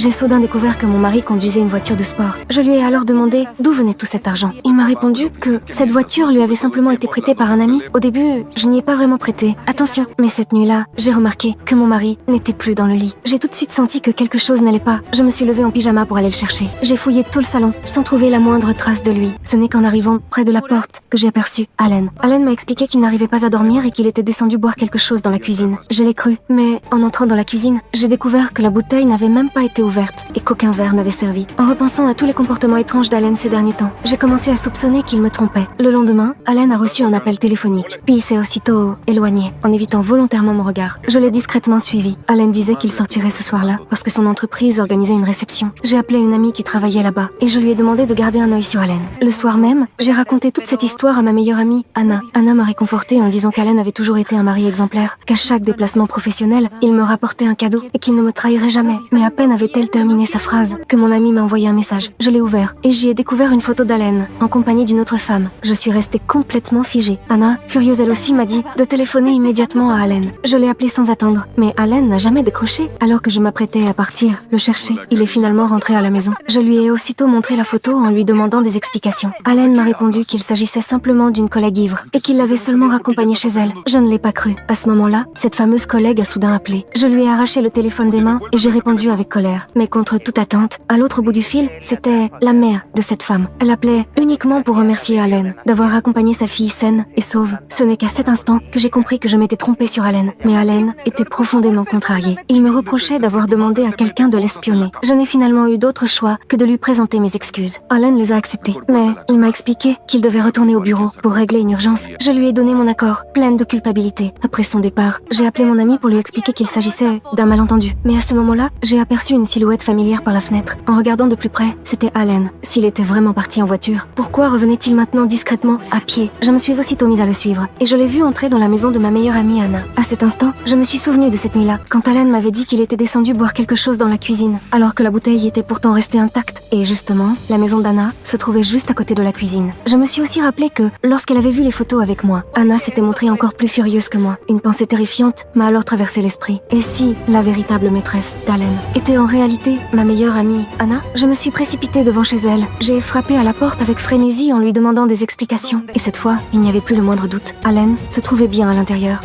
j'ai soudain découvert que mon mari conduisait une voiture de sport. Je lui ai alors demandé d'où venait tout cet argent. Il m'a répondu que cette voiture lui avait simplement été prêtée par un ami. Au début, je n'y ai pas vraiment prêté attention. Mais cette nuit-là, j'ai remarqué que mon mari n'était plus dans le lit. J'ai tout de suite senti que quelque chose n'allait pas. Je me suis levée en pyjama pour aller le chercher. J'ai fouillé tout le salon sans trouver la moindre trace de lui. Ce n'est qu'en arrivant près de la porte que j'ai aperçu Allen. Allen m'a expliqué qu'il n'arrivait pas à dormir et qu'il était descendu boire quelque chose dans la cuisine. Je l'ai cru, mais en entrant dans la cuisine, j'ai découvert que la bouteille n'avait même pas été ouverte et qu'aucun verre n'avait servi. En repensant à tous les comportements étranges d'Allen ces derniers temps, j'ai commencé à soupçonner qu'il me trompait. Le lendemain, Allen a reçu un appel téléphonique, puis il s'est aussitôt éloigné en évitant volontairement mon regard. Je l'ai discrètement suivi. Allen disait qu'il sortirait ce soir-là parce que son entreprise organisait une réception. J'ai appelé une amie qui travaillait là-bas et je lui ai demandé de garder un œil sur Allen. Le soir même, j'ai raconté toute cette histoire à ma meilleure amie, Anna. Anna m'a réconfortée en disant qu'Allen avait toujours été un mari exemplaire, qu'à chaque déplacement professionnel, il me rapportait un cadeau et qu'il ne me trahirait jamais. Mais à peine avait-elle terminé sa phrase que mon amie m'a envoyé un message. Je l'ai ouvert et j'y ai découvert une photo d'Allen en compagnie d'une autre femme. Je suis restée complètement figée. Anna, furieuse elle aussi, m'a dit de téléphoner immédiatement à Allen. Je l'ai appelé sans attendre, mais Allen n'a jamais décroché. Alors que je m'apprêtais à partir, le chercher, il est finalement rentré à la maison. Je lui ai aussitôt montré la photo en lui demandant des explications. Allen m'a répondu qu'il s'agissait simplement d'une collègue ivre et qu'il l'avait seulement raccompagnée chez elle. Je ne l'ai pas cru. À ce moment-là, cette fameuse collègue a soudain appelé. Je lui ai arraché le téléphone des mains et j'ai répondu avec colère. Mais contre toute attente, à l'autre bout du fil, c'était la mère de cette femme. Elle appelait uniquement pour remercier Allen d'avoir accompagné sa fille saine et sauve. Ce n'est qu'à cet instant que j'ai compris que je m'étais trompée sur Allen. Mais Allen était profondément contrarié. Il me reprochait d'avoir demandé à quelqu'un de l'espionner. Je n'ai finalement eu d'autre choix que de lui présenter mes excuses. Allen les a acceptées. Mais il m'a expliqué qu'il devait retourner au bureau pour régler une urgence. Je lui ai donné mon accord, pleine de culpabilité. Après son départ, j'ai appelé mon ami pour lui expliquer qu'il s'agissait d'un malentendu. Mais à ce moment-là, j'ai aperçu une silhouette familière par la fenêtre. En regardant de plus près, c'était Allen. S'il était vraiment parti en voiture, pourquoi revenait-il maintenant discrètement à pied? Je me suis aussitôt mise à le suivre et je l'ai vu entrer dans la maison de ma meilleure amie Anna. À cet instant, je me suis souvenue de cette nuit-là, quand Allen m'avait dit qu'il était descendu boire quelque chose dans la cuisine, alors que la bouteille était pourtant restée intacte. Et justement, la maison d'Anna se trouvait juste à côté de la cuisine. Je me suis aussi rappelé que, lorsqu'elle avait vu les photos avec moi, Anna s'était montrée encore plus furieuse que moi. Une pensée terrifiante m'a alors traversé l'esprit. Et si la véritable maîtresse d'Allen était en réalité ma meilleure amie Anna? Je me suis précipitée devant chez elle. J'ai frappé à la porte avec frénésie en lui demandant des explications. Et cette fois, il n'y avait plus le moindre doute. Allen se trouvait bien à l'intérieur.